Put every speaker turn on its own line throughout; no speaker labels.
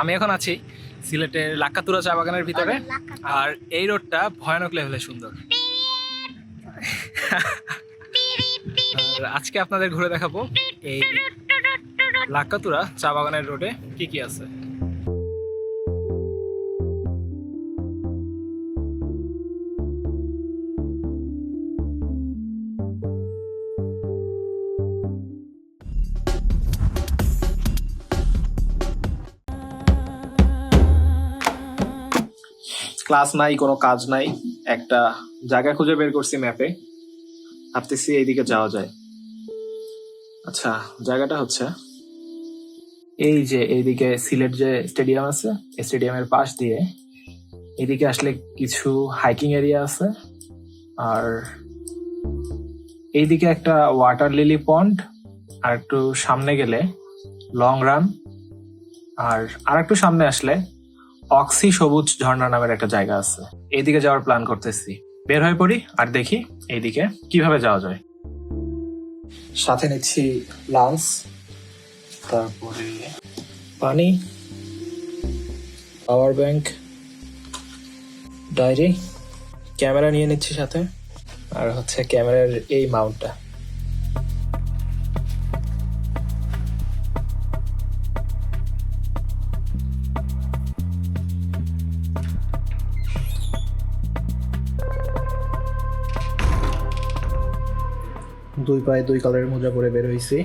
আমি এখন আছি সিলেটের লাক্কাতুরা চা বাগানের ভিতরে, আর এই রোডটা ভয়ানক লেভেলে সুন্দর। আর আজকে আপনাদের ঘুরে দেখাবো এই লাক্কাতুরা চা বাগানের রোডে কি কি আছে। ক্লাস নাই, কোনো কাজ নাই, একটা জায়গা খুঁজে বের করছি ম্যাপে, ভাবতেছি এইদিকে যাওয়া যায়। আচ্ছা, জায়গাটা হচ্ছে এই যে এইদিকে সিলেট যে স্টেডিয়াম আছে, স্টেডিয়ামের পাশ দিয়ে এদিকে আসলে কিছু হাইকিং এরিয়া আছে, আর এইদিকে একটা ওয়াটার লিলি পন্ড, আর একটু সামনে গেলে লং রান, আর একটু সামনে আসলে অক্সি সবুজ ঝর্ণা নামের একটা জায়গা আছে। এইদিকে যাওয়ার প্ল্যান করতেছি। বের হয়ে পড়ি আর দেখি এইদিকে কিভাবে যাওয়া যায়। সাথে নিচ্ছি লাঞ্চ, তারপরে পানি, পাওয়ার ব্যাংক, ডায়েরি, ক্যামেরা নিয়ে নিচ্ছি সাথে, আর হচ্ছে ক্যামেরার এই মাউন্টটা। দুই পায়ে দুই কালারের মোজা পরে বের হয়েছি।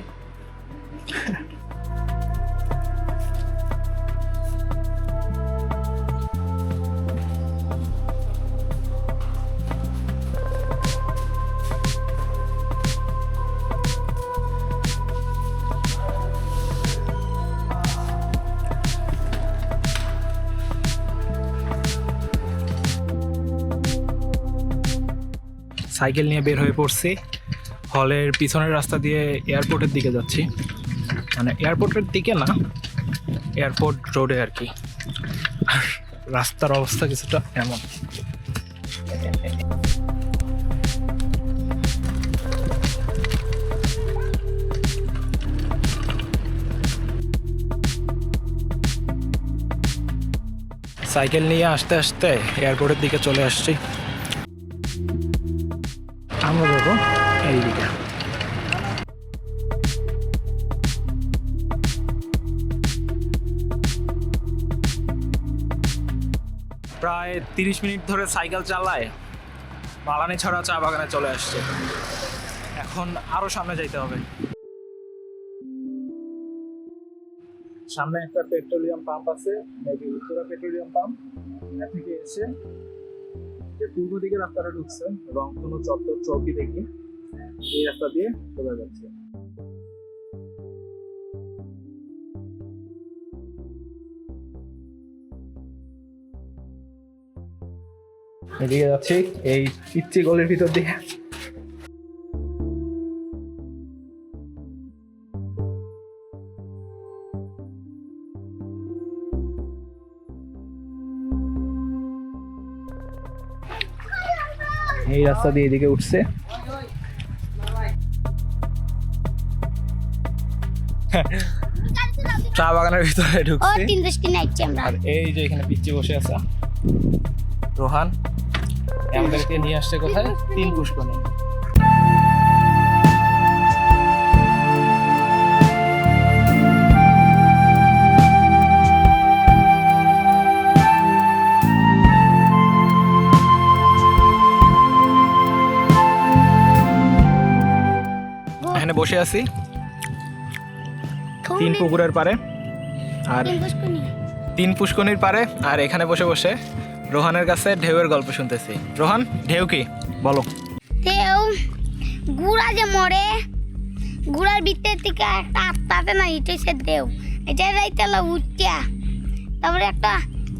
সাইকেল নিয়ে বের হয়ে পড়ছি। হলের পিছনের রাস্তা দিয়ে এয়ারপোর্টের দিকে যাচ্ছি, মানে এয়ারপোর্টের দিকে না, এয়ারপোর্ট রোডে আর কি। আর রাস্তার অবস্থা কিছুটা এমন। সাইকেল নিয়ে আসতে আসতে এয়ারপোর্টের দিকে চলে আসছি। আমরা যাবো এইদিকে। প্রায় 30 মিনিট ধরে সাইকেল চালায় বালানি ছড়া চা বাগানে চলে আসছে। এখন আরো সামনে যাইতে হবে। সামনে একটা পেট্রোলিয়াম পাম্প আছে, মেবি উত্তরা পেট্রোলিয়াম পাম্প। এখান থেকে এসে যে পূর্ব দিকে রাস্তাটা ঢুকছে রংধনু চত্বর চৌকি দেখি, এই রাস্তা দিয়ে চলে যাচ্ছে। এদিকে যাচ্ছি এই পিচ্চি গলির ভিতর দিয়ে। এই রাস্তা দিয়ে এদিকে উঠছে। চা বাগানের ভিতরে ঢুকছি, আর এই যে এখানে পিচ্চি বসে আছে রোহান, আমাদেরকে নিয়ে আসছে কোথায়? 3 পুষ্করণী। এখানে বসে আছি 3 পুকুরের পারে, আর 3 পুষ্করণীর পারে, আর এখানে বসে বসে রোহানের কাছে ঢেউয়ের গল্প শুনতেছি। রোহান, ঢেউ কি বলো?
ঢেউ গুড়া যে মরে, গুড়ার ভিতর থেকে একটা আত্মাতে না, এটা সে ঢেউ। এটা রাইতেলা উঠিয়া, তারপরে একটা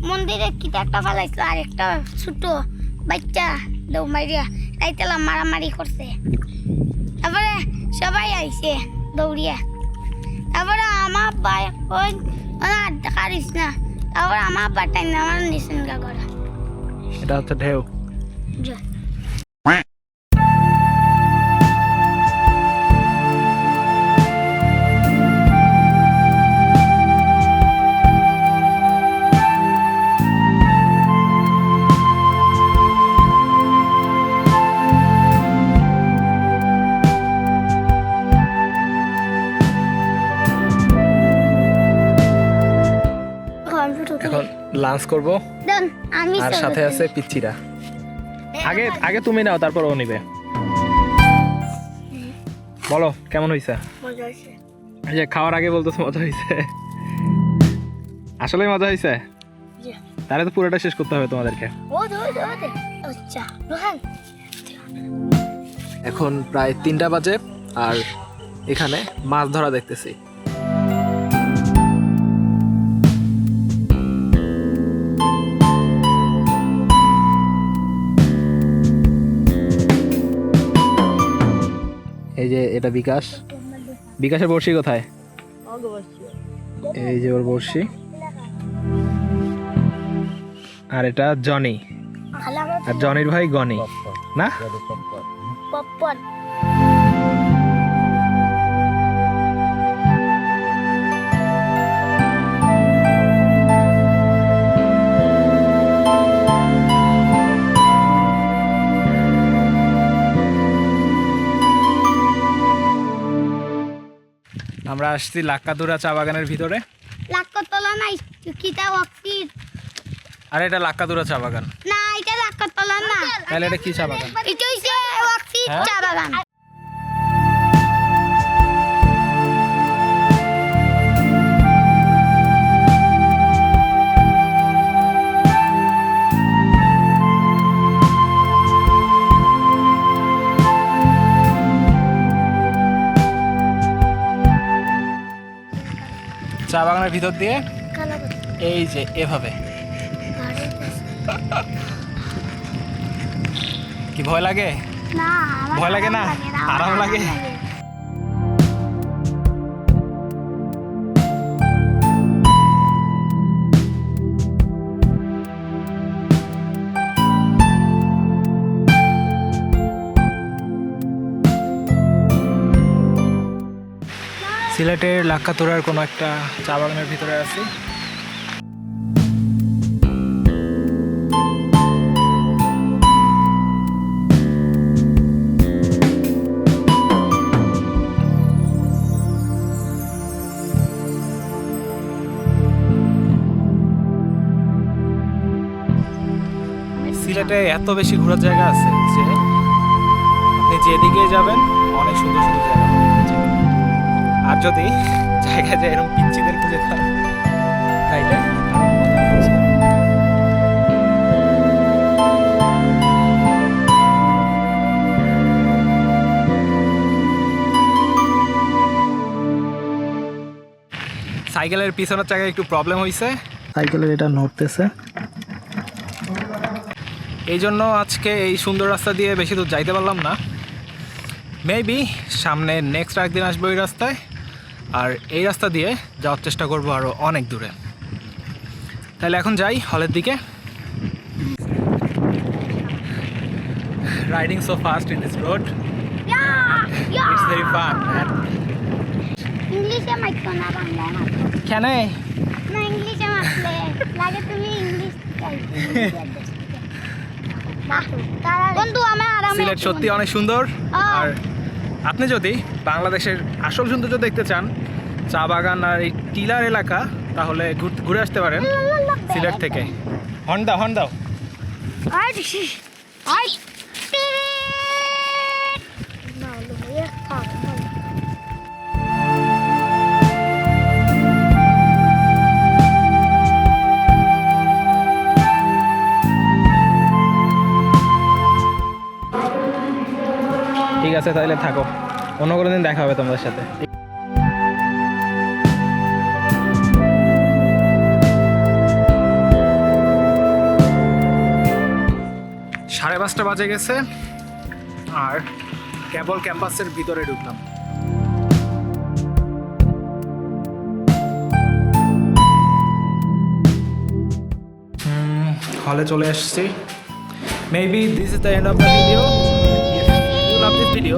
মন্দিরে কিটা একটা ফেলাইছিল, আর একটা ছোট বাচ্চা ঢেউ মারিয়া রাইতেলা মারামারি করছে। তারপরে সবাই আইছে দৌড়িয়া। তারপরে আমার ভাই ওই আড্ডা কারিস না, তারপরে আমার বাটাই না আমার নিশনগা করা।
এটা হচ্ছে ঢেউ। লাঞ্চ করব
দেন আমি
আর সাথে আছে পিচ্চিরা। আগে আগে তুমি নাও, তারপর ও নিবে। বলো কেমন হয়েছে?
মজা হয়েছে।
এই যে খাওয়ার আগে বলতো মজা হয়েছে, আসলেই মজা হয়েছে? তাহলে তো পুরোটা শেষ করতে হবে তোমাদেরকে।
আচ্ছা রোহান,
এখন প্রায় 3টা বাজে আর এখানে মাছ ধরা দেখতেছি। এই যে এটা বিকাশ, বিকাশের বড়শি কোথায়? এই যে ওর বড়শি। আর এটা জনি, আর জনির ভাই গনি না?
পপকর্ন।
আমরা আসছি লাক্কাতুরা চা বাগানের ভিতরে।
লাক্কাতলা নাই, কিতা ওয়াক্সির।
আর এটা লাক্কাতুরা চা বাগান
না, এটা লাক্কাতলা না।
তাহলে এটা কি চা বাগান?
এটা হইছে ওয়াক্সির
হ্যাঁ?
চা বাগান।
চা বাগানের ভিতর দিয়ে এই যে এভাবে। কি ভয় লাগে?
না, আমার
ভয় লাগে না?
আমার
আরাম লাগে? সিলেটের লাক্কাতুরার কোনো একটা চা বাগানের ভিতরে আছি। সিলেটে এত বেশি ঘোরার জায়গা আছে যে আপনি যেদিকে যাবেন অনেক সুন্দর সুন্দর জায়গা পাবেন। আর যদি জায়গায় যায় এরকম পিচ্চিদের খুঁজে পান তাইলে আরো মজা হচ্ছে। সাইকেলের পিছনের চাকায় একটু প্রবলেম হয়েছে, সাইকেলের এটা নড়তেছে। এই জন্য আজকে এই সুন্দর রাস্তা দিয়ে বেশি দূর যাইতে পারলাম না। মেবি সামনে নেক্সট একদিন আসবো এই রাস্তায়, আর এই রাস্তা দিয়ে যাওয়ার চেষ্টা করবো আরও অনেক দূরে। তাহলে এখন যাই হলের দিকে। Riding so fast in this road, it's very fun man.
ইংলিশে মাইতো না, বাংলায় মাইতো।
কেন?
না, ইংলিশে মারলে লাগে তুমি ইংলিশ বন্ধু আমার আরামে।
সিলেট সত্যি অনেক সুন্দর। আর আপনি যদি বাংলাদেশের আসল সৌন্দর্য দেখতে চান, চা বাগান আর এই টিলার এলাকা, তাহলে ঘুরে আসতে পারেন সিলেট থেকে। হর্ন দাও, হর্ন দাও। ঠিক আছে, তাহলে থাকো, অন্য কোনো দিন দেখা হবে তোমাদের সাথে। 5:30 বাজে গেছে আর কেবল ক্যাম্পাসের ভিতরে ঢুকলাম। হলে চলে এসেছি। Maybe this is the end of the video. If you love this video,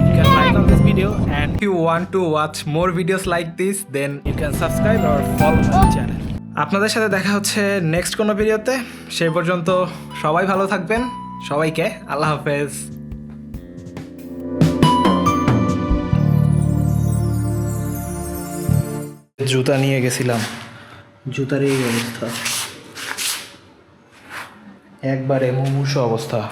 you can like on this video, and if you want to watch more videos like this, then you can subscribe or follow my channel. আপনাদের সাথে দেখা হচ্ছে next কোনো ভিডিওতে। সেই পর্যন্ত সবাই ভালো থাকবেন। সবাইকে আল্লাহ হাফেজ। জুতা নিয়ে গেছিলাম, জুতারই অবস্থা। একবারে মুমূর্ষ অবস্থা।